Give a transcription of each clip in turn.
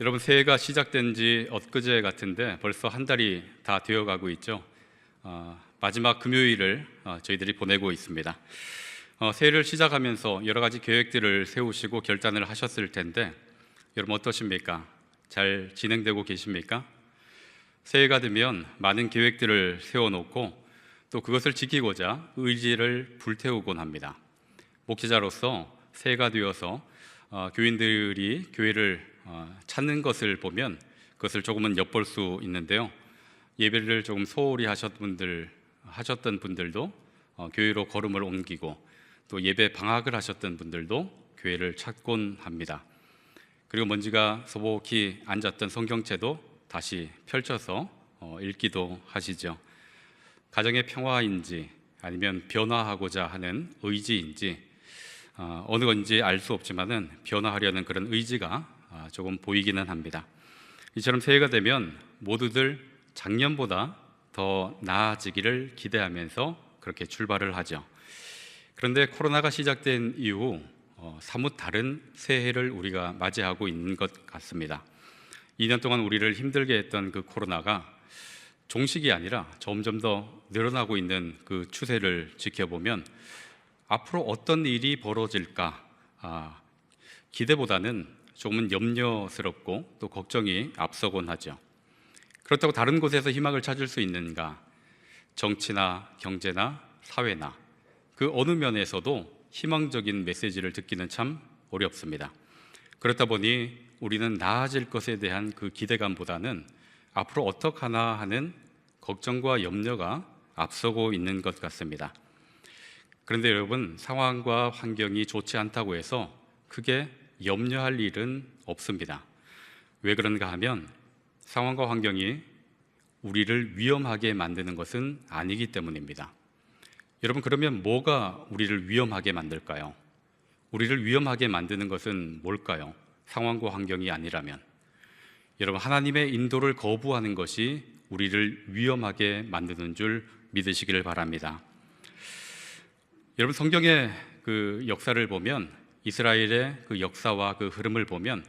여러분, 새해가 시작된 지 엊그제 같은데 벌써 한 달이 다 되어가고 있죠. 마지막 금요일을 저희들이 보내고 있습니다. 새해를 시작하면서 여러 가지 계획들을 세우시고 결단을 하셨을 텐데 여러분 어떠십니까? 잘 진행되고 계십니까? 새해가 되면 많은 계획들을 세워놓고 또 그것을 지키고자 의지를 불태우곤 합니다. 목회자로서 새해가 되어서 교인들이 교회를 찾는 것을 보면 그것을 조금은 엿볼 수 있는데요. 예배를 조금 소홀히 하셨던 분들도 교회로 걸음을 옮기고 또 예배 방학을 하셨던 분들도 교회를 찾곤 합니다. 그리고 먼지가 소복히 앉았던 성경책도 다시 펼쳐서 읽기도 하시죠. 가정의 평화인지 아니면 변화하고자 하는 의지인지 어느 건지 알 수 없지만은 변화하려는 그런 의지가 조금 보이기는 합니다. 이처럼 새해가 되면 모두들 작년보다 더 나아지기를 기대하면서 그렇게 출발을 하죠. 그런데 코로나가 시작된 이후 사뭇 다른 새해를 우리가 맞이하고 있는 것 같습니다. 2년 동안 우리를 힘들게 했던 그 코로나가 종식이 아니라 점점 더 늘어나고 있는 그 추세를 지켜보면 앞으로 어떤 일이 벌어질까 기대보다는 조금은 염려스럽고 또 걱정이 앞서곤 하죠. 그렇다고 다른 곳에서 희망을 찾을 수 있는가? 정치나 경제나 사회나 그 어느 면에서도 희망적인 메시지를 듣기는 참 어렵습니다. 그렇다 보니 우리는 나아질 것에 대한 그 기대감보다는 앞으로 어떡하나 하는 걱정과 염려가 앞서고 있는 것 같습니다. 그런데 여러분, 상황과 환경이 좋지 않다고 해서 크게 염려할 일은 없습니다. 왜 그런가 하면 상황과 환경이 우리를 위험하게 만드는 것은 아니기 때문입니다. 여러분, 그러면 뭐가 우리를 위험하게 만들까요? 우리를 위험하게 만드는 것은 뭘까요? 상황과 환경이 아니라면. 여러분, 하나님의 인도를 거부하는 것이 우리를 위험하게 만드는 줄 믿으시기를 바랍니다. 여러분, 성경의 그 역사를 보면 이스라엘의 그 역사와 그 흐름을 보면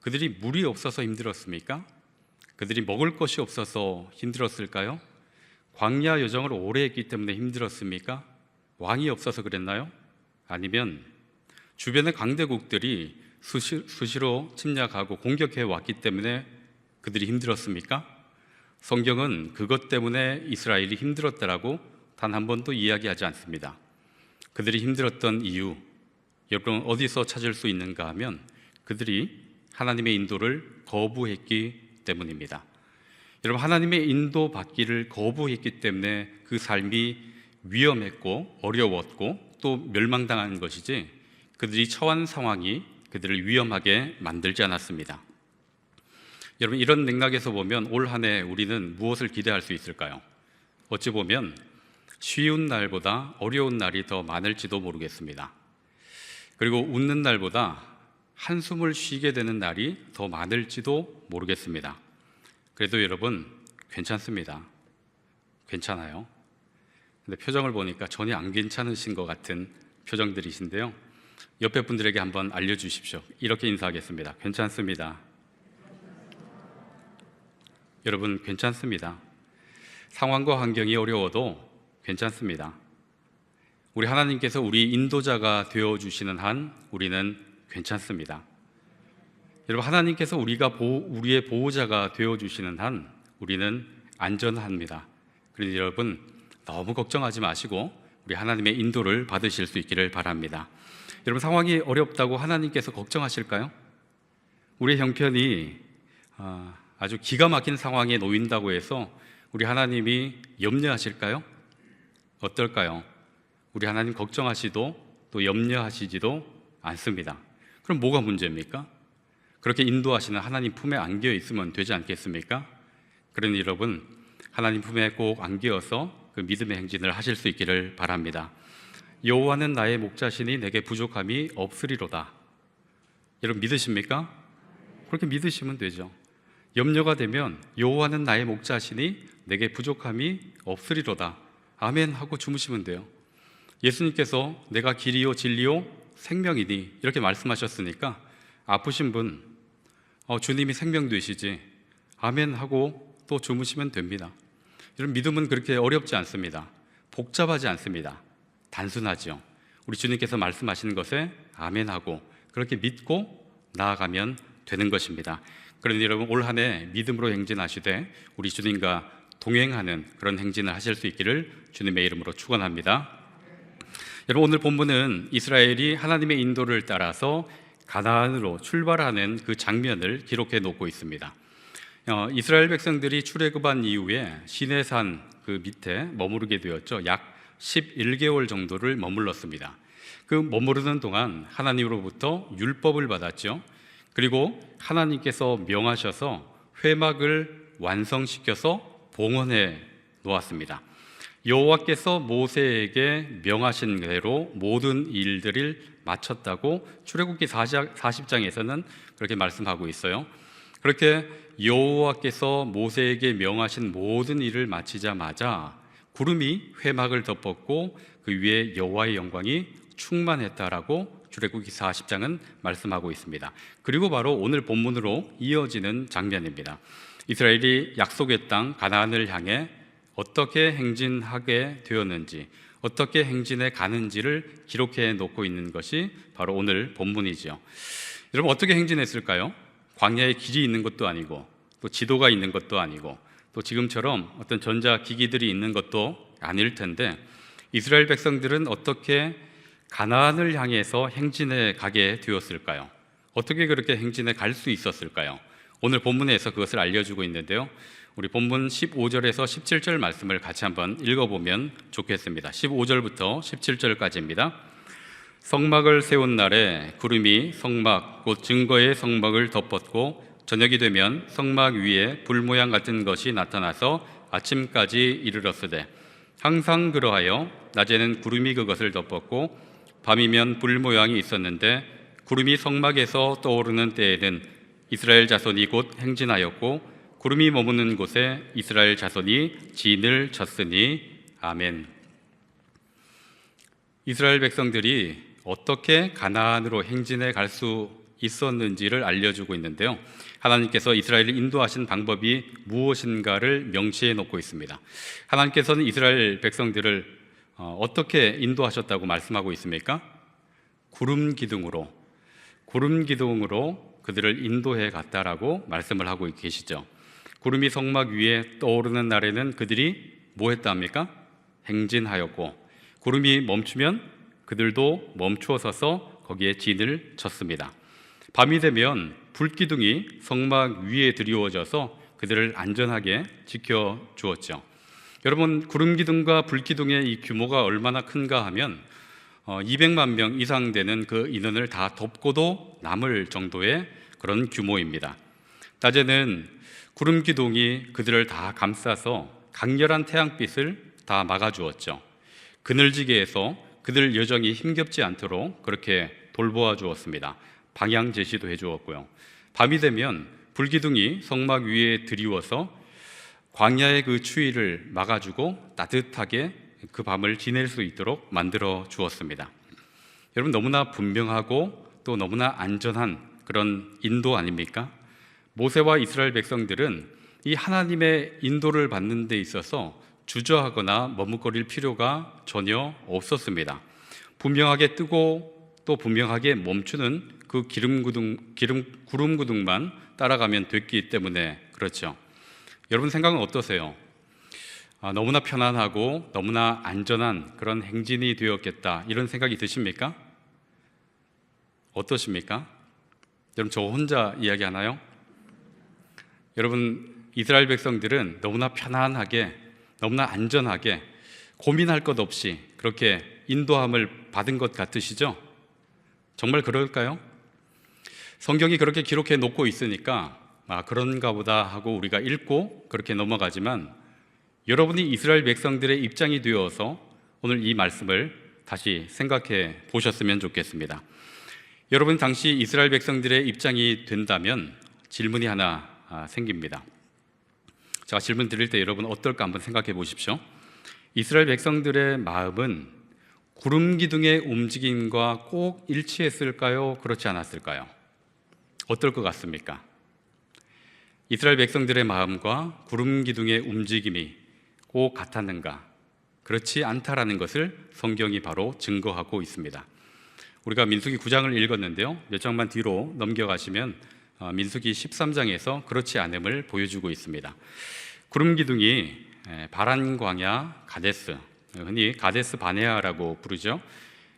그들이 물이 없어서 힘들었습니까? 그들이 먹을 것이 없어서 힘들었을까요? 광야 여정을 오래 했기 때문에 힘들었습니까? 왕이 없어서 그랬나요? 아니면 주변의 강대국들이 수시로 침략하고 공격해 왔기 때문에 그들이 힘들었습니까? 성경은 그것 때문에 이스라엘이 힘들었다라고 단 한 번도 이야기하지 않습니다. 그들이 힘들었던 이유, 여러분 어디서 찾을 수 있는가 하면 그들이 하나님의 인도를 거부했기 때문입니다. 여러분, 하나님의 인도 받기를 거부했기 때문에 그 삶이 위험했고 어려웠고 또 멸망당한 것이지 그들이 처한 상황이 그들을 위험하게 만들지 않았습니다. 여러분, 이런 맥락에서 보면 올 한 해 우리는 무엇을 기대할 수 있을까요? 어찌 보면 쉬운 날보다 어려운 날이 더 많을지도 모르겠습니다. 그리고 웃는 날보다 한숨을 쉬게 되는 날이 더 많을지도 모르겠습니다. 그래도 여러분 괜찮습니다. 괜찮아요. 근데 표정을 보니까 전혀 안 괜찮으신 것 같은 표정들이신데요. 옆에 분들에게 한번 알려주십시오. 이렇게 인사하겠습니다. 괜찮습니다. 여러분 괜찮습니다. 상황과 환경이 어려워도 괜찮습니다. 우리 하나님께서 우리 인도자가 되어주시는 한 우리는 괜찮습니다. 여러분, 하나님께서 우리의 보호자가 되어주시는 한 우리는 안전합니다. 그러니 여러분 너무 걱정하지 마시고 우리 하나님의 인도를 받으실 수 있기를 바랍니다. 여러분, 상황이 어렵다고 하나님께서 걱정하실까요? 우리의 형편이 아주 기가 막힌 상황에 놓인다고 해서 우리 하나님이 염려하실까요? 어떨까요? 우리 하나님 걱정하시도 또 염려하시지도 않습니다. 그럼 뭐가 문제입니까? 그렇게 인도하시는 하나님 품에 안겨 있으면 되지 않겠습니까? 그러니 여러분, 하나님 품에 꼭 안겨서 그 믿음의 행진을 하실 수 있기를 바랍니다. 여호와는 나의 목자시니 내게 부족함이 없으리로다. 여러분 믿으십니까? 그렇게 믿으시면 되죠. 염려가 되면 여호와는 나의 목자시니 내게 부족함이 없으리로다. 아멘 하고 주무시면 돼요. 예수님께서 내가 길이요 진리요 생명이니 이렇게 말씀하셨으니까 아프신 분, 주님이 생명 되시지, 아멘 하고 또 주무시면 됩니다. 이런 믿음은 그렇게 어렵지 않습니다. 복잡하지 않습니다. 단순하죠. 우리 주님께서 말씀하시는 것에 아멘 하고 그렇게 믿고 나아가면 되는 것입니다. 그러니 여러분, 올 한 해 믿음으로 행진하시되 우리 주님과 동행하는 그런 행진을 하실 수 있기를 주님의 이름으로 축원합니다. 여러분, 오늘 본문은 이스라엘이 하나님의 인도를 따라서 가나안으로 출발하는 그 장면을 기록해 놓고 있습니다. 이스라엘 백성들이 출애굽한 이후에 시내산 그 밑에 머무르게 되었죠. 약 11개월 정도를 머물렀습니다. 그 머무르는 동안 하나님으로부터 율법을 받았죠. 그리고 하나님께서 명하셔서 회막을 완성시켜서 봉헌해 놓았습니다. 여호와께서 모세에게 명하신 대로 모든 일들을 마쳤다고 출애굽기 40장에서는 그렇게 말씀하고 있어요. 그렇게 여호와께서 모세에게 명하신 모든 일을 마치자마자 구름이 회막을 덮었고 그 위에 여호와의 영광이 충만했다라고 출애굽기 40장은 말씀하고 있습니다. 그리고 바로 오늘 본문으로 이어지는 장면입니다. 이스라엘이 약속의 땅 가나안을 향해 어떻게 행진하게 되었는지, 어떻게 행진해 가는지를 기록해 놓고 있는 것이 바로 오늘 본문이죠. 여러분, 어떻게 행진했을까요? 광야에 길이 있는 것도 아니고 또 지도가 있는 것도 아니고 또 지금처럼 어떤 전자기기들이 있는 것도 아닐 텐데 이스라엘 백성들은 어떻게 가나안을 향해서 행진해 가게 되었을까요? 어떻게 그렇게 행진해 갈 수 있었을까요? 오늘 본문에서 그것을 알려주고 있는데요. 우리 본문 15절에서 17절 말씀을 같이 한번 읽어보면 좋겠습니다. 15절부터 17절까지입니다. 성막을 세운 날에 구름이 성막 곧 증거의 성막을 덮었고 저녁이 되면 성막 위에 불 모양 같은 것이 나타나서 아침까지 이르렀으되 항상 그러하여 낮에는 구름이 그것을 덮었고 밤이면 불 모양이 있었는데 구름이 성막에서 떠오르는 때에는 이스라엘 자손이 곧 행진하였고 구름이 머무는 곳에 이스라엘 자손이 진을 쳤으니 아멘. 이스라엘 백성들이 어떻게 가나안으로 행진해 갈 수 있었는지를 알려주고 있는데요. 하나님께서 이스라엘을 인도하신 방법이 무엇인가를 명시해 놓고 있습니다. 하나님께서는 이스라엘 백성들을 어떻게 인도하셨다고 말씀하고 있습니까? 구름 기둥으로 그들을 인도해 갔다라고 말씀을 하고 계시죠. 구름이 성막 위에 떠오르는 날에는 그들이 뭐 했답니까? 행진하였고 구름이 멈추면 그들도 멈추어 서서 거기에 진을 쳤습니다. 밤이 되면 불기둥이 성막 위에 드리워져서 그들을 안전하게 지켜주었죠. 여러분, 구름기둥과 불기둥의 이 규모가 얼마나 큰가 하면 200만 명 이상 되는 그 인원을 다 덮고도 남을 정도의 그런 규모입니다. 낮에는 구름기둥이 그들을 다 감싸서 강렬한 태양빛을 다 막아주었죠. 그늘지게 해서 그들 여정이 힘겹지 않도록 그렇게 돌보아 주었습니다. 방향 제시도 해주었고요. 밤이 되면 불기둥이 성막 위에 드리워서 광야의 그 추위를 막아주고 따뜻하게 그 밤을 지낼 수 있도록 만들어 주었습니다. 여러분, 너무나 분명하고 또 너무나 안전한 그런 인도 아닙니까? 모세와 이스라엘 백성들은 이 하나님의 인도를 받는 데 있어서 주저하거나 머뭇거릴 필요가 전혀 없었습니다. 분명하게 뜨고 또 분명하게 멈추는 그 구름 구둥만 따라가면 됐기 때문에 그렇죠. 여러분 생각은 어떠세요? 너무나 편안하고 너무나 안전한 그런 행진이 되었겠다, 이런 생각이 드십니까? 어떠십니까? 여러분, 저 혼자 이야기하나요? 여러분, 이스라엘 백성들은 너무나 편안하게 너무나 안전하게 고민할 것 없이 그렇게 인도함을 받은 것 같으시죠? 정말 그럴까요? 성경이 그렇게 기록해 놓고 있으니까 그런가 보다 하고 우리가 읽고 그렇게 넘어가지만 여러분이 이스라엘 백성들의 입장이 되어서 오늘 이 말씀을 다시 생각해 보셨으면 좋겠습니다. 여러분, 당시 이스라엘 백성들의 입장이 된다면 질문이 하나 생깁니다. 제가 질문 드릴 때 여러분 어떨까 한번 생각해 보십시오. 이스라엘 백성들의 마음은 구름 기둥의 움직임과 꼭 일치했을까요? 그렇지 않았을까요? 어떨 것 같습니까? 이스라엘 백성들의 마음과 구름 기둥의 움직임이 꼭 같았는가? 그렇지 않다라는 것을 성경이 바로 증거하고 있습니다. 우리가 민수기 9장을 읽었는데요. 몇 장만 뒤로 넘겨가시면 민수기 13장에서 그렇지 않음을 보여주고 있습니다. 구름 기둥이 바란 광야 가데스, 흔히 가데스 바네아라고 부르죠.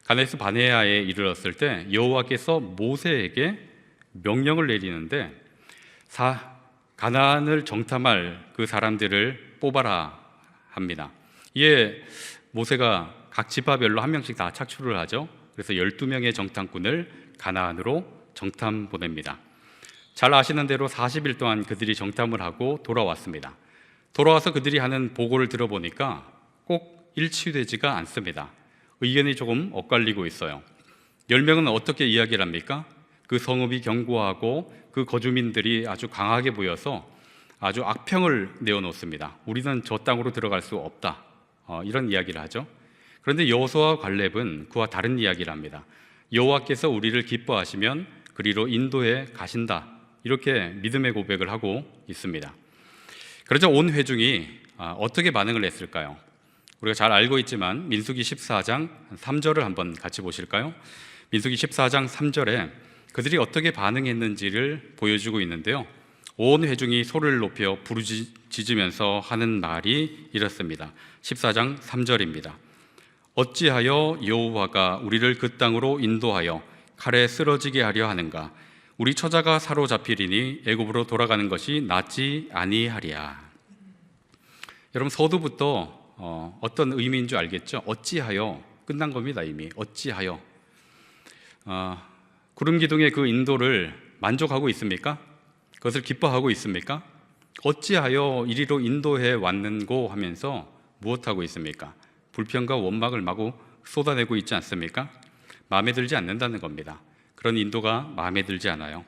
가데스 바네아에 이르렀을 때 여호와께서 모세에게 명령을 내리는데 가나안을 정탐할 그 사람들을 뽑아라 합니다. 이에 모세가 각 지파별로 한 명씩 다 착출을 하죠. 그래서 12명의 정탐꾼을 가나안으로 정탐 보냅니다. 잘 아시는 대로 40일 동안 그들이 정탐을 하고 돌아왔습니다. 돌아와서 그들이 하는 보고를 들어보니까 꼭 일치되지가 않습니다. 의견이 조금 엇갈리고 있어요. 10명은 어떻게 이야기를 합니까? 그 성읍이 견고하고 그 거주민들이 아주 강하게 보여서 아주 악평을 내어놓습니다. 우리는 저 땅으로 들어갈 수 없다. 이런 이야기를 하죠. 그런데 여호수아와 갈렙은 그와 다른 이야기를 합니다. 여호와께서 우리를 기뻐하시면 그리로 인도해 가신다. 이렇게 믿음의 고백을 하고 있습니다. 그러자 온 회중이 어떻게 반응을 했을까요? 우리가 잘 알고 있지만 민수기 14장 3절을 한번 같이 보실까요? 민수기 14장 3절에 그들이 어떻게 반응했는지를 보여주고 있는데요. 온 회중이 소리를 높여 부르짖으면서 하는 말이 이렇습니다. 14장 3절입니다. 어찌하여 여호와가 우리를 그 땅으로 인도하여 칼에 쓰러지게 하려 하는가? 우리 처자가 사로잡히리니 애굽으로 돌아가는 것이 낫지 아니하리야. 여러분 서두부터 어떤 의미인 줄 알겠죠? 어찌하여 끝난 겁니다. 이미 어찌하여 구름 기둥의 그 인도를 만족하고 있습니까? 그것을 기뻐하고 있습니까? 어찌하여 이리로 인도해 왔는고 하면서 무엇하고 있습니까? 불평과 원망을 마구 쏟아내고 있지 않습니까? 마음에 들지 않는다는 겁니다. 그런 인도가 마음에 들지 않아요.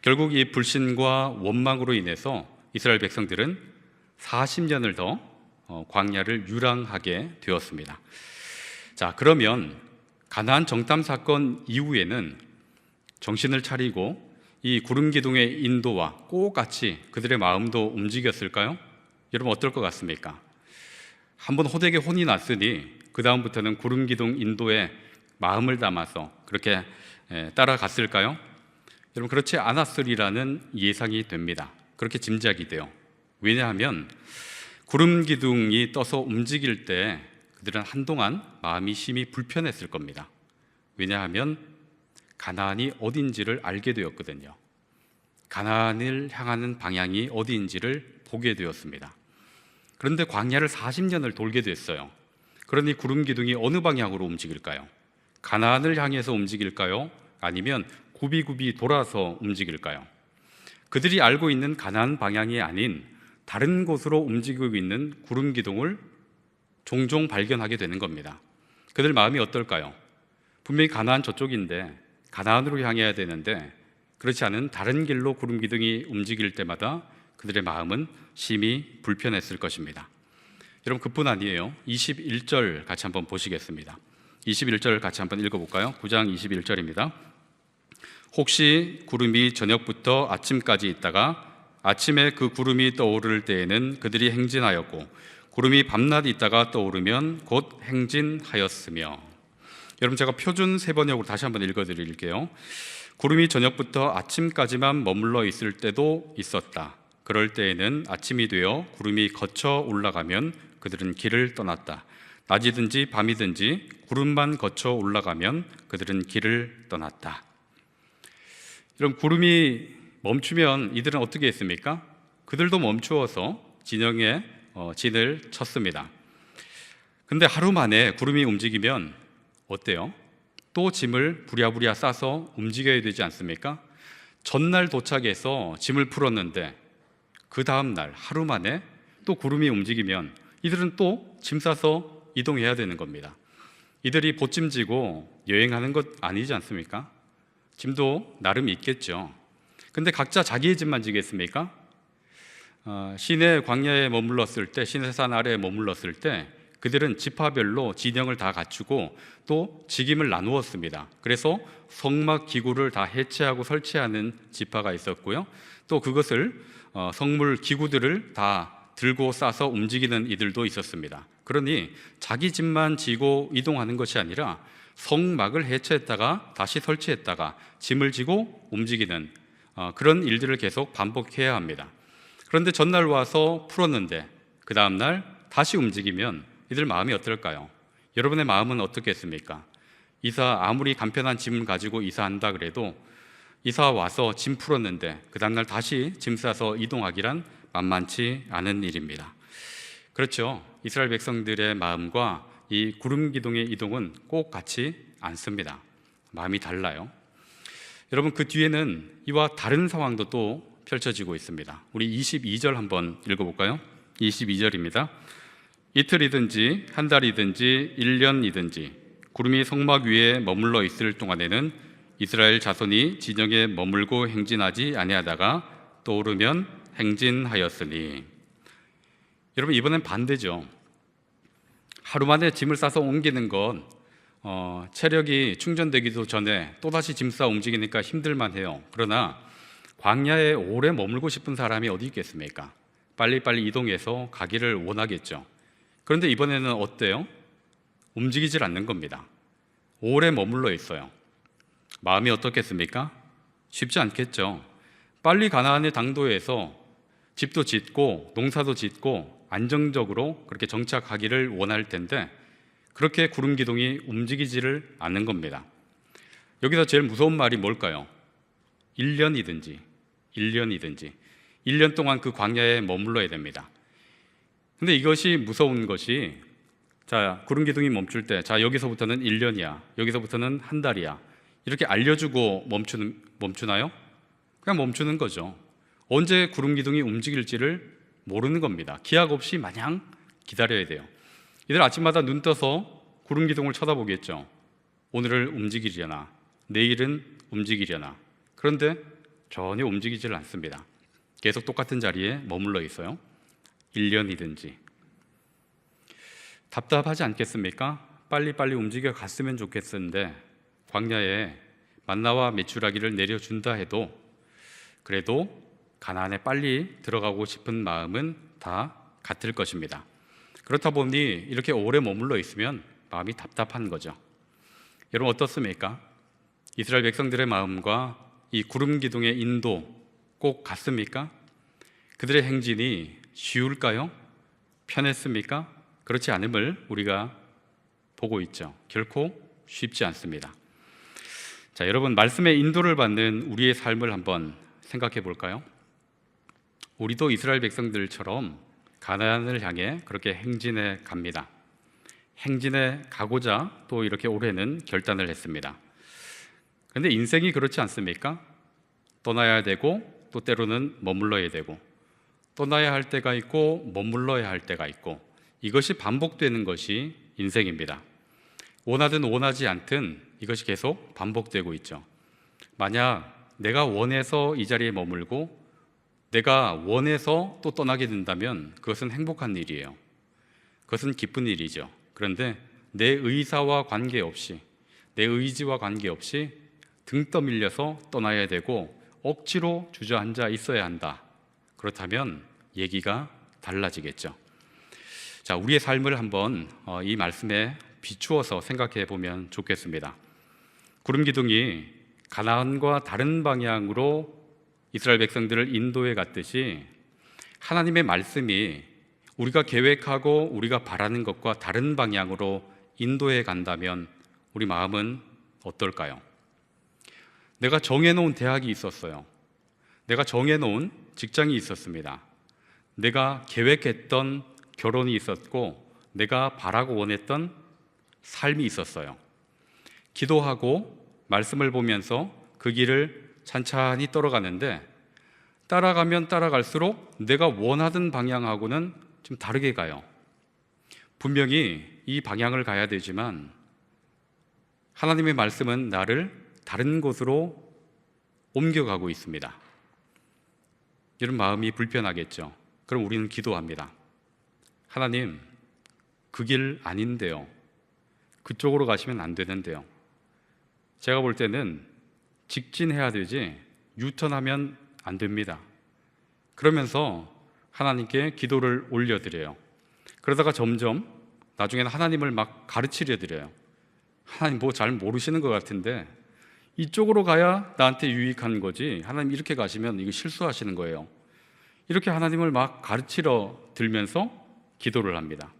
결국 이 불신과 원망으로 인해서 이스라엘 백성들은 40년을 더 광야를 유랑하게 되었습니다. 자, 그러면 가나안 정탐 사건 이후에는 정신을 차리고 이 구름 기둥의 인도와 꼭 같이 그들의 마음도 움직였을까요? 여러분 어떨 것 같습니까? 한번 호되게 혼이 났으니 그 다음부터는 구름 기둥 인도에 마음을 담아서 그렇게 따라갔을까요? 여러분 그렇지 않았으리라는 예상이 됩니다. 그렇게 짐작이 돼요. 왜냐하면 구름 기둥이 떠서 움직일 때 그들은 한동안 마음이 심히 불편했을 겁니다. 왜냐하면 가나안이 어딘지를 알게 되었거든요. 가나안을 향하는 방향이 어디인지를 보게 되었습니다. 그런데 광야를 40년을 돌게 됐어요. 그러니 구름 기둥이 어느 방향으로 움직일까요? 가나안을 향해서 움직일까요? 아니면 굽이굽이 돌아서 움직일까요? 그들이 알고 있는 가나안 방향이 아닌 다른 곳으로 움직이고 있는 구름 기둥을 종종 발견하게 되는 겁니다. 그들 마음이 어떨까요? 분명히 가나안 저쪽인데 가나안으로 향해야 되는데 그렇지 않은 다른 길로 구름 기둥이 움직일 때마다 그들의 마음은 심히 불편했을 것입니다. 여러분 그뿐 아니에요. 21절 같이 한번 보시겠습니다. 21절 같이 한번 읽어볼까요? 9장 21절입니다. 혹시 구름이 저녁부터 아침까지 있다가 아침에 그 구름이 떠오를 때에는 그들이 행진하였고 구름이 밤낮 있다가 떠오르면 곧 행진하였으며. 여러분 제가 표준 세번역으로 다시 한번 읽어드릴게요. 구름이 저녁부터 아침까지만 머물러 있을 때도 있었다. 그럴 때에는 아침이 되어 구름이 거쳐 올라가면 그들은 길을 떠났다. 낮이든지 밤이든지 구름만 거쳐 올라가면 그들은 길을 떠났다. 여러분 구름이 멈추면 이들은 어떻게 했습니까? 그들도 멈추어서 진영에 진을 쳤습니다. 근데 하루 만에 구름이 움직이면 어때요? 또 짐을 부랴부랴 싸서 움직여야 되지 않습니까? 전날 도착해서 짐을 풀었는데 그 다음날 하루 만에 또 구름이 움직이면 이들은 또 짐 싸서 이동해야 되는 겁니다. 이들이 보찜 지고 여행하는 것 아니지 않습니까? 짐도 나름 있겠죠. 근데 각자 자기의 짐만 지겠습니까? 시내 광야에 머물렀을 때, 시내산 아래에 머물렀을 때 그들은 지파별로 진영을 다 갖추고 또 직임을 나누었습니다. 그래서 성막 기구를 다 해체하고 설치하는 지파가 있었고요. 또 그것을 성물 기구들을 다 들고 싸서 움직이는 이들도 있었습니다. 그러니 자기 집만 지고 이동하는 것이 아니라 성막을 해체했다가 다시 설치했다가 짐을 지고 움직이는 그런 일들을 계속 반복해야 합니다. 그런데 전날 와서 풀었는데 그 다음날 다시 움직이면 이들 마음이 어떨까요? 여러분의 마음은 어떻겠습니까? 이사 아무리 간편한 짐을 가지고 이사한다 그래도 이사 와서 짐 풀었는데 그 다음날 다시 짐 싸서 이동하기란 만만치 않은 일입니다. 그렇죠. 이스라엘 백성들의 마음과 이 구름 기둥의 이동은 꼭 같지 않습니다. 마음이 달라요. 여러분, 그 뒤에는 이와 다른 상황도 또 펼쳐지고 있습니다. 우리 22절 한번 읽어볼까요? 22절입니다. 이틀이든지 한 달이든지 1년이든지 구름이 성막 위에 머물러 있을 동안에는 이스라엘 자손이 진영에 머물고 행진하지 아니하다가 떠오르면 행진하였으니. 여러분, 이번엔 반대죠. 하루 만에 짐을 싸서 옮기는 건 체력이 충전되기도 전에 또다시 짐 싸 움직이니까 힘들만 해요. 그러나 광야에 오래 머물고 싶은 사람이 어디 있겠습니까? 빨리빨리 이동해서 가기를 원하겠죠. 그런데 이번에는 어때요? 움직이질 않는 겁니다. 오래 머물러 있어요. 마음이 어떻겠습니까? 쉽지 않겠죠. 빨리 가나안의 당도에서 집도 짓고 농사도 짓고 안정적으로 그렇게 정착하기를 원할 텐데 그렇게 구름 기둥이 움직이지를 않는 겁니다. 여기서 제일 무서운 말이 뭘까요? 1년이든지 1년 동안 그 광야에 머물러야 됩니다. 근데 이것이 무서운 것이, 자, 구름 기둥이 멈출 때, 자, 여기서부터는 1년이야, 여기서부터는 한 달이야, 이렇게 알려주고 멈추나요? 그냥 멈추는 거죠. 언제 구름 기둥이 움직일지를 모르는 겁니다. 기약 없이 마냥 기다려야 돼요. 이들 아침마다 눈 떠서 구름 기둥을 쳐다보겠죠. 오늘을 움직이려나, 내일은 움직이려나. 그런데 전혀 움직이질 않습니다. 계속 똑같은 자리에 머물러 있어요. 1년이든지. 답답하지 않겠습니까? 빨리빨리 움직여 갔으면 좋겠는데 광야에 만나와 메추라기를 내려준다 해도 그래도 가나안에 빨리 들어가고 싶은 마음은 다 같을 것입니다. 그렇다 보니 이렇게 오래 머물러 있으면 마음이 답답한 거죠. 여러분, 어떻습니까? 이스라엘 백성들의 마음과 이 구름 기둥의 인도 꼭 같습니까? 그들의 행진이 쉬울까요? 편했습니까? 그렇지 않음을 우리가 보고 있죠. 결코 쉽지 않습니다. 자, 여러분, 말씀의 인도를 받는 우리의 삶을 한번 생각해 볼까요? 우리도 이스라엘 백성들처럼 가나안을 향해 그렇게 행진해 갑니다. 행진해 가고자 또 이렇게 올해는 결단을 했습니다. 그런데 인생이 그렇지 않습니까? 떠나야 되고 또 때로는 머물러야 되고, 떠나야 할 때가 있고 머물러야 할 때가 있고, 이것이 반복되는 것이 인생입니다. 원하든 원하지 않든 이것이 계속 반복되고 있죠. 만약 내가 원해서 이 자리에 머물고 내가 원해서 또 떠나게 된다면 그것은 행복한 일이에요. 그것은 기쁜 일이죠. 그런데 내 의사와 관계없이, 내 의지와 관계없이 등 떠밀려서 떠나야 되고 억지로 주저앉아 있어야 한다. 그렇다면 얘기가 달라지겠죠. 자, 우리의 삶을 한번 이 말씀에 비추어서 생각해 보면 좋겠습니다. 구름 기둥이 가나안과 다른 방향으로 이스라엘 백성들을 인도해 갔듯이 하나님의 말씀이 우리가 계획하고 우리가 바라는 것과 다른 방향으로 인도해 간다면 우리 마음은 어떨까요? 내가 정해놓은 대학이 있었어요. 내가 정해놓은 직장이 있었습니다. 내가 계획했던 결혼이 있었고 내가 바라고 원했던 삶이 있었어요. 기도하고 말씀을 보면서 그 길을 찬찬히 떨어가는데 따라가면 따라갈수록 내가 원하던 방향하고는 좀 다르게 가요. 분명히 이 방향을 가야 되지만 하나님의 말씀은 나를 다른 곳으로 옮겨가고 있습니다. 이런 마음이 불편하겠죠. 그럼 우리는 기도합니다. 하나님, 그 길 아닌데요. 그쪽으로 가시면 안 되는데요. 제가 볼 때는 직진해야 되지 유턴하면 안 됩니다. 그러면서 하나님께 기도를 올려드려요. 그러다가 점점 나중에는 하나님을 막 가르치려 드려요. 하나님 뭐 잘 모르시는 것 같은데 이쪽으로 가야 나한테 유익한 거지, 하나님 이렇게 가시면 이거 실수하시는 거예요. 이렇게 하나님을 막 가르치러 들면서 기도를 합니다.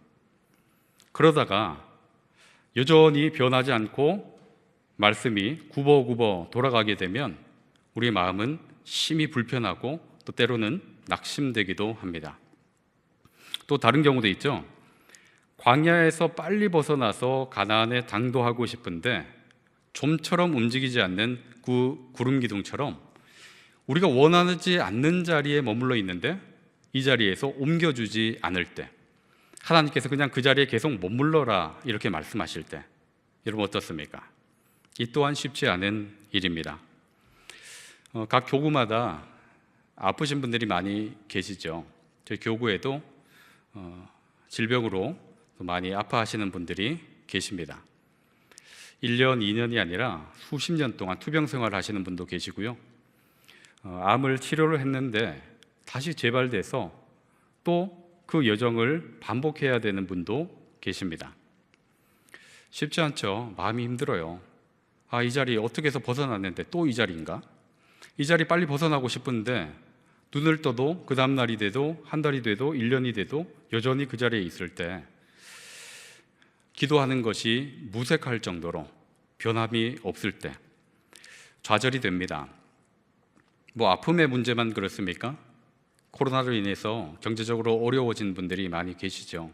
그러다가 여전히 변하지 않고 말씀이 굽어굽어 돌아가게 되면 우리의 마음은 심히 불편하고 또 때로는 낙심되기도 합니다. 또 다른 경우도 있죠. 광야에서 빨리 벗어나서 가나안에 당도하고 싶은데 좀처럼 움직이지 않는 구름 기둥처럼 우리가 원하지 않는 자리에 머물러 있는데 이 자리에서 옮겨주지 않을 때, 하나님께서 그냥 그 자리에 계속 머물러라 이렇게 말씀하실 때, 여러분 어떻습니까? 이 또한 쉽지 않은 일입니다. 각 교구마다 아프신 분들이 많이 계시죠. 저희 교구에도 질병으로 많이 아파하시는 분들이 계십니다. 1년, 2년이 아니라 수십 년 동안 투병 생활을 하시는 분도 계시고요. 암을 치료를 했는데 다시 재발돼서 또 그 여정을 반복해야 되는 분도 계십니다. 쉽지 않죠. 마음이 힘들어요. 이 자리 어떻게 해서 벗어났는데 또 이 자리인가? 이 자리 빨리 벗어나고 싶은데 눈을 떠도 그 다음 날이 돼도 한 달이 돼도 1년이 돼도 여전히 그 자리에 있을 때 기도하는 것이 무색할 정도로 변함이 없을 때 좌절이 됩니다. 뭐 아픔의 문제만 그렇습니까? 코로나로 인해서 경제적으로 어려워진 분들이 많이 계시죠.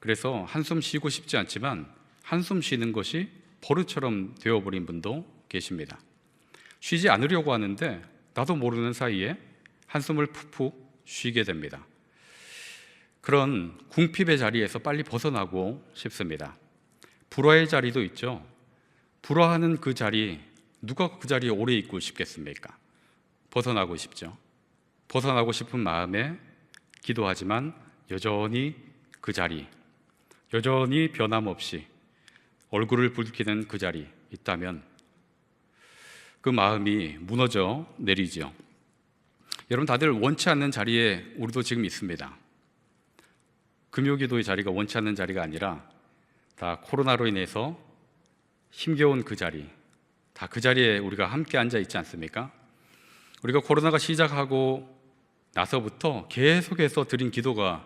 그래서 한숨 쉬고 싶지 않지만 한숨 쉬는 것이 버릇처럼 되어버린 분도 계십니다. 쉬지 않으려고 하는데 나도 모르는 사이에 한숨을 푹푹 쉬게 됩니다. 그런 궁핍의 자리에서 빨리 벗어나고 싶습니다. 불화의 자리도 있죠. 불화하는 그 자리, 누가 그 자리에 오래 있고 싶겠습니까? 벗어나고 싶죠. 벗어나고 싶은 마음에 기도하지만 여전히 그 자리, 여전히 변함없이 얼굴을 붉히는 그 자리 있다면 그 마음이 무너져 내리죠. 여러분 다들 원치 않는 자리에 우리도 지금 있습니다. 금요기도의 자리가 원치 않는 자리가 아니라 다 코로나로 인해서 힘겨운 그 자리, 다 그 자리에 우리가 함께 앉아 있지 않습니까? 우리가 코로나가 시작하고 나서부터 계속해서 드린 기도가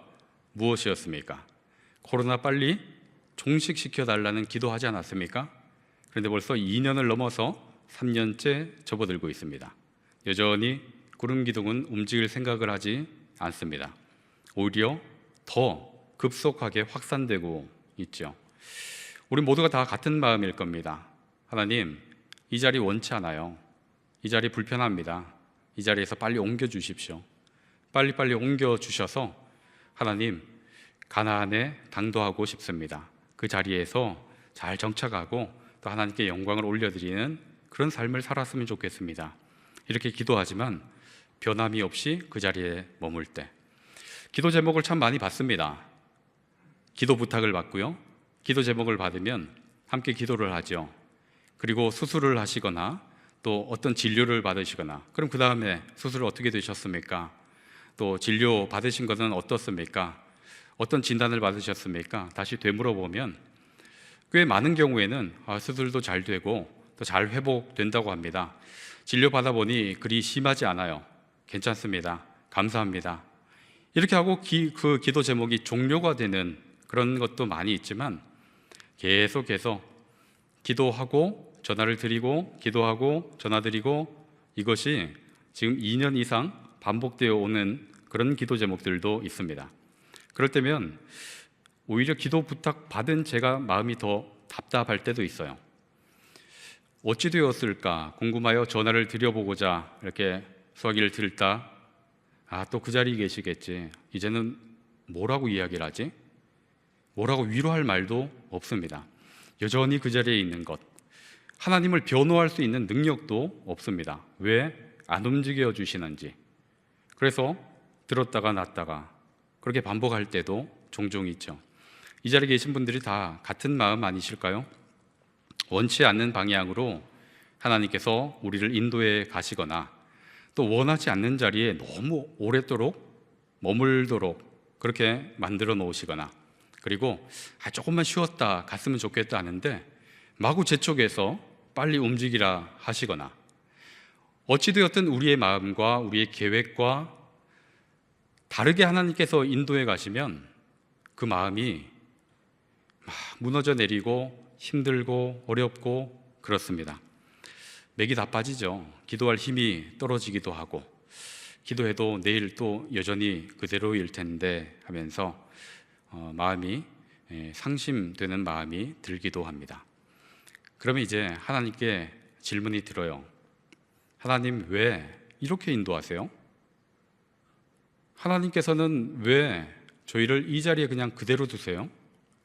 무엇이었습니까? 코로나 빨리 종식시켜 달라는 기도하지 않았습니까? 그런데 벌써 2년을 넘어서 3년째 접어들고 있습니다. 여전히 구름 기둥은 움직일 생각을 하지 않습니다. 오히려 더 급속하게 확산되고 있죠. 우리 모두가 다 같은 마음일 겁니다. 하나님, 이 자리 원치 않아요. 이 자리 불편합니다. 이 자리에서 빨리 옮겨 주십시오. 빨리빨리 옮겨 주셔서 하나님, 가나안에 당도하고 싶습니다. 그 자리에서 잘 정착하고 또 하나님께 영광을 올려드리는 그런 삶을 살았으면 좋겠습니다. 이렇게 기도하지만 변함이 없이 그 자리에 머물 때, 기도 제목을 참 많이 받습니다. 기도 부탁을 받고요, 기도 제목을 받으면 함께 기도를 하죠. 그리고 수술을 하시거나 또 어떤 진료를 받으시거나, 그럼 그 다음에 수술을 어떻게 되셨습니까? 또 진료 받으신 것은 어떻습니까? 어떤 진단을 받으셨습니까? 다시 되물어보면 꽤 많은 경우에는 수술도 잘 되고 또 잘 회복된다고 합니다. 진료 받아보니 그리 심하지 않아요. 괜찮습니다. 감사합니다. 이렇게 하고 그 기도 제목이 종료가 되는 그런 것도 많이 있지만 계속해서 기도하고 전화를 드리고 기도하고 전화 드리고, 이것이 지금 2년 이상 반복되어 오는 그런 기도 제목들도 있습니다. 그럴 때면 오히려 기도 부탁 받은 제가 마음이 더 답답할 때도 있어요. 어찌 되었을까 궁금하여 전화를 드려보고자 이렇게 수화기를 들다 또 그 자리에 계시겠지. 이제는 뭐라고 이야기를 하지? 뭐라고 위로할 말도 없습니다. 여전히 그 자리에 있는 것, 하나님을 변호할 수 있는 능력도 없습니다. 왜 안 움직여 주시는지. 그래서 들었다가 놨다가 그렇게 반복할 때도 종종 있죠. 이 자리에 계신 분들이 다 같은 마음 아니실까요? 원치 않는 방향으로 하나님께서 우리를 인도해 가시거나 또 원하지 않는 자리에 너무 오랫도록 머물도록 그렇게 만들어 놓으시거나, 그리고 조금만 쉬었다 갔으면 좋겠다 하는데 마구 재촉해서 빨리 움직이라 하시거나, 어찌되었든 우리의 마음과 우리의 계획과 다르게 하나님께서 인도해 가시면 그 마음이 막 무너져 내리고 힘들고 어렵고 그렇습니다. 맥이 다 빠지죠. 기도할 힘이 떨어지기도 하고, 기도해도 내일 또 여전히 그대로일 텐데 하면서 마음이 상심되는 마음이 들기도 합니다. 그러면 이제 하나님께 질문이 들어요. 하나님, 왜 이렇게 인도하세요? 하나님께서는 왜 저희를 이 자리에 그냥 그대로 두세요?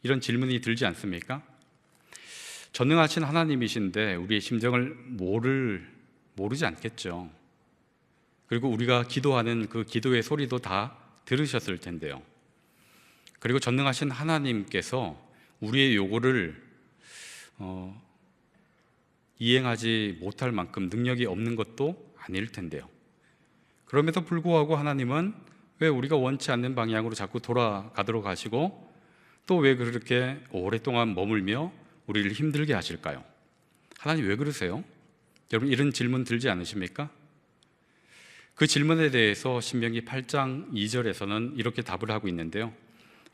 이런 질문이 들지 않습니까? 전능하신 하나님이신데 우리의 심정을 모르지 않겠죠. 그리고 우리가 기도하는 그 기도의 소리도 다 들으셨을 텐데요. 그리고 전능하신 하나님께서 우리의 요구를 이행하지 못할 만큼 능력이 없는 것도 아닐 텐데요. 그럼에도 불구하고 하나님은 왜 우리가 원치 않는 방향으로 자꾸 돌아가도록 하시고, 또 왜 그렇게 오랫동안 머물며 우리를 힘들게 하실까요? 하나님 왜 그러세요? 여러분, 이런 질문 들지 않으십니까? 그 질문에 대해서 신명기 8장 2절에서는 이렇게 답을 하고 있는데요.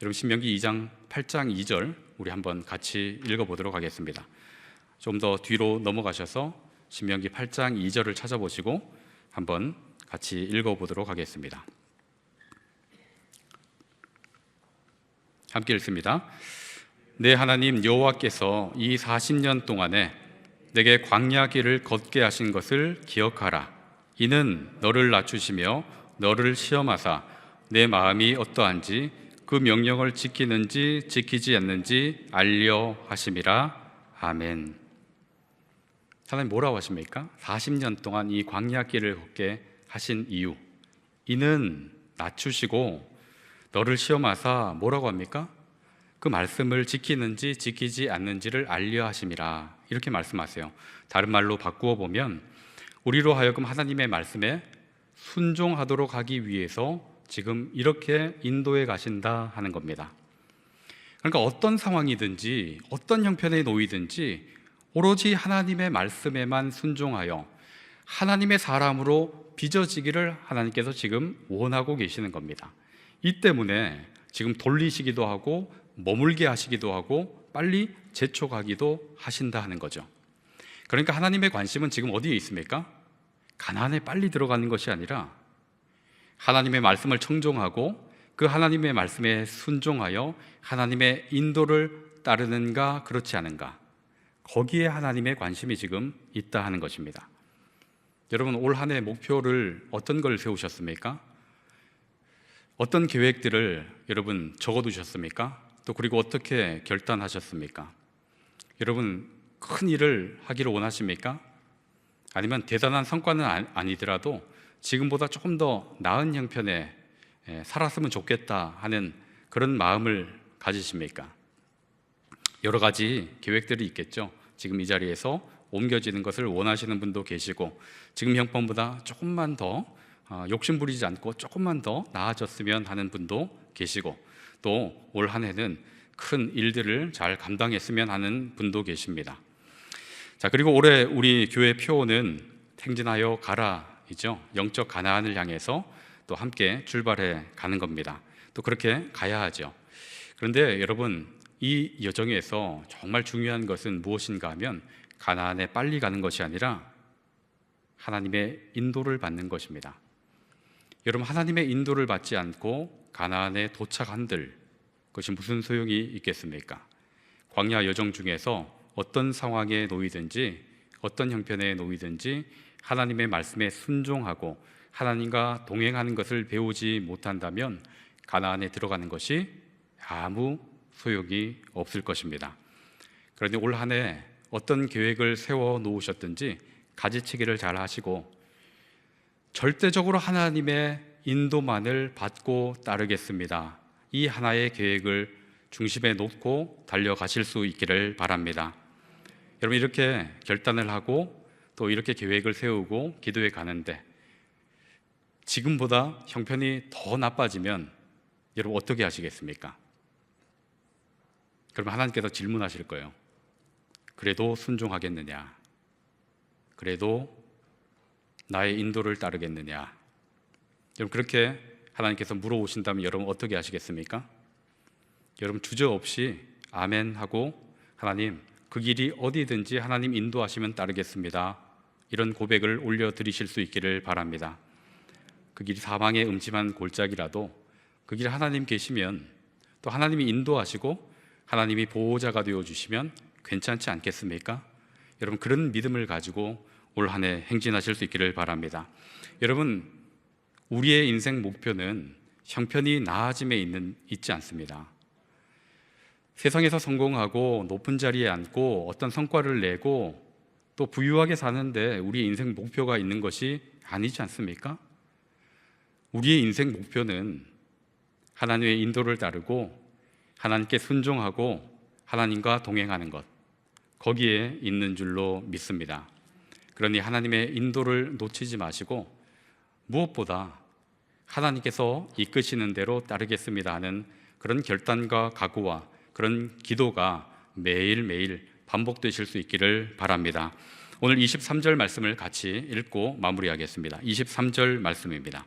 여러분, 신명기 2장 8장 2절 우리 한번 같이 읽어보도록 하겠습니다. 좀 더 뒤로 넘어가셔서 신명기 8장 2절을 찾아보시고 한번 같이 읽어보도록 하겠습니다. 함께 읽습니다. 내 하나님 여호와께서 이 40년 동안에 내게 광야 길을 걷게 하신 것을 기억하라. 이는 너를 낮추시며 너를 시험하사 내 마음이 어떠한지 그 명령을 지키는지 지키지 않는지 알려 하심이라. 아멘. 하나님 뭐라고 하십니까? 40년 동안 이 광야 길을 걷게 하신 이유, 이는 낮추시고 너를 시험하사 뭐라고 합니까? 그 말씀을 지키는지 지키지 않는지를 알려 하심이라, 이렇게 말씀하세요. 다른 말로 바꾸어 보면 우리로 하여금 하나님의 말씀에 순종하도록 하기 위해서 지금 이렇게 인도해 가신다 하는 겁니다. 그러니까 어떤 상황이든지 어떤 형편에 놓이든지 오로지 하나님의 말씀에만 순종하여 하나님의 사람으로 빚어지기를 하나님께서 지금 원하고 계시는 겁니다. 이 때문에 지금 돌리시기도 하고 머물게 하시기도 하고 빨리 재촉하기도 하신다 하는 거죠. 그러니까 하나님의 관심은 지금 어디에 있습니까? 가나안에 빨리 들어가는 것이 아니라 하나님의 말씀을 청종하고 그 하나님의 말씀에 순종하여 하나님의 인도를 따르는가 그렇지 않은가, 거기에 하나님의 관심이 지금 있다 하는 것입니다. 여러분, 올 한 해 목표를 어떤 걸 세우셨습니까? 어떤 계획들을 여러분 적어두셨습니까? 또 그리고 어떻게 결단하셨습니까? 여러분, 큰 일을 하기를 원하십니까? 아니면 대단한 성과는 아니더라도 지금보다 조금 더 나은 형편에 살았으면 좋겠다 하는 그런 마음을 가지십니까? 여러 가지 계획들이 있겠죠. 지금 이 자리에서 옮겨지는 것을 원하시는 분도 계시고, 지금 형편보다 조금만 더 욕심 부리지 않고 조금만 더 나아졌으면 하는 분도 계시고, 또 올 한 해는 큰 일들을 잘 감당했으면 하는 분도 계십니다. 자, 그리고 올해 우리 교회 표어는 행진하여 가라이죠. 영적 가나안을 향해서 또 함께 출발해 가는 겁니다. 또 그렇게 가야 하죠. 그런데 여러분, 이 여정에서 정말 중요한 것은 무엇인가 하면 가나안에 빨리 가는 것이 아니라 하나님의 인도를 받는 것입니다. 여러분, 하나님의 인도를 받지 않고 가나안에 도착한들 그것이 무슨 소용이 있겠습니까? 광야 여정 중에서 어떤 상황에 놓이든지 어떤 형편에 놓이든지 하나님의 말씀에 순종하고 하나님과 동행하는 것을 배우지 못한다면 가나안에 들어가는 것이 아무 소용이 없을 것입니다. 그런데 올 한 해 어떤 계획을 세워 놓으셨든지 가지치기를 잘 하시고 절대적으로 하나님의 인도만을 받고 따르겠습니다, 이 하나의 계획을 중심에 놓고 달려가실 수 있기를 바랍니다. 여러분, 이렇게 결단을 하고 또 이렇게 계획을 세우고 기도해 가는데 지금보다 형편이 더 나빠지면 여러분 어떻게 하시겠습니까? 그러면 하나님께서 질문하실 거예요. 그래도 순종하겠느냐? 그래도 나의 인도를 따르겠느냐? 여러분 그렇게 하나님께서 물어보신다면 여러분 어떻게 하시겠습니까? 여러분 주저없이 아멘 하고 하나님 그 길이 어디든지 하나님 인도하시면 따르겠습니다. 이런 고백을 올려드리실 수 있기를 바랍니다. 그 길이 사망의 음침한 골짜기라도 그 길에 하나님 계시면 또 하나님이 인도하시고 하나님이 보호자가 되어주시면 괜찮지 않겠습니까? 여러분 그런 믿음을 가지고 올 한 해 행진하실 수 있기를 바랍니다. 여러분 우리의 인생 목표는 형편이 나아짐에 있지 않습니다. 세상에서 성공하고 높은 자리에 앉고 어떤 성과를 내고 또 부유하게 사는데 우리의 인생 목표가 있는 것이 아니지 않습니까? 우리의 인생 목표는 하나님의 인도를 따르고 하나님께 순종하고 하나님과 동행하는 것, 거기에 있는 줄로 믿습니다. 그러니 하나님의 인도를 놓치지 마시고 무엇보다 하나님께서 이끄시는 대로 따르겠습니다 하는 그런 결단과 각오와 그런 기도가 매일매일 반복되실 수 있기를 바랍니다. 오늘 23절 말씀을 같이 읽고 마무리하겠습니다. 23절 말씀입니다.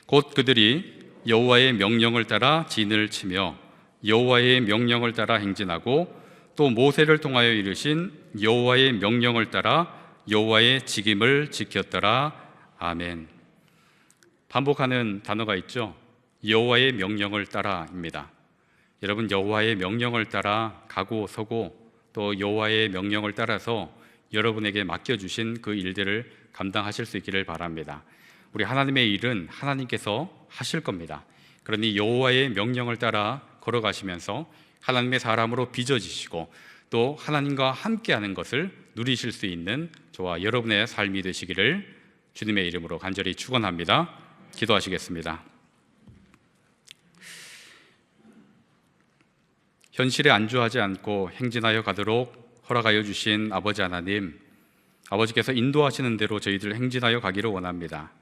곧 그들이 여호와의 명령을 따라 진을 치며 여호와의 명령을 따라 행진하고 또 모세를 통하여 이르신 여호와의 명령을 따라 여호와의 직임을 지켰더라. 아멘. 반복하는 단어가 있죠. 여호와의 명령을 따라입니다. 여러분 여호와의 명령을 따라 가고 서고 또 여호와의 명령을 따라서 여러분에게 맡겨주신 그 일들을 감당하실 수 있기를 바랍니다. 우리 하나님의 일은 하나님께서 하실 겁니다. 그러니 여호와의 명령을 따라 걸어가시면서 하나님의 사람으로 빚어지시고 또 하나님과 함께하는 것을 누리실 수 있는 저와 여러분의 삶이 되시기를 주님의 이름으로 간절히 축원합니다. 기도하시겠습니다. 현실에 안주하지 않고 행진하여 가도록 허락하여 주신 아버지 하나님, 아버지께서 인도하시는 대로 저희들 행진하여 가기를 원합니다.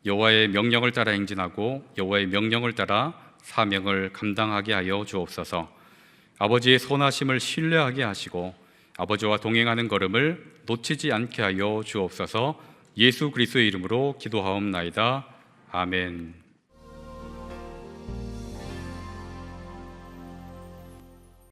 여호와의 명령을 따라 행진하고 여호와의 명령을 따라 사명을 감당하게 하여 주옵소서. 아버지의 선하심을 신뢰하게 하시고 아버지와 동행하는 걸음을 놓치지 않게 하여 주옵소서. 예수 그리스도의 이름으로 기도하옵나이다. 아멘.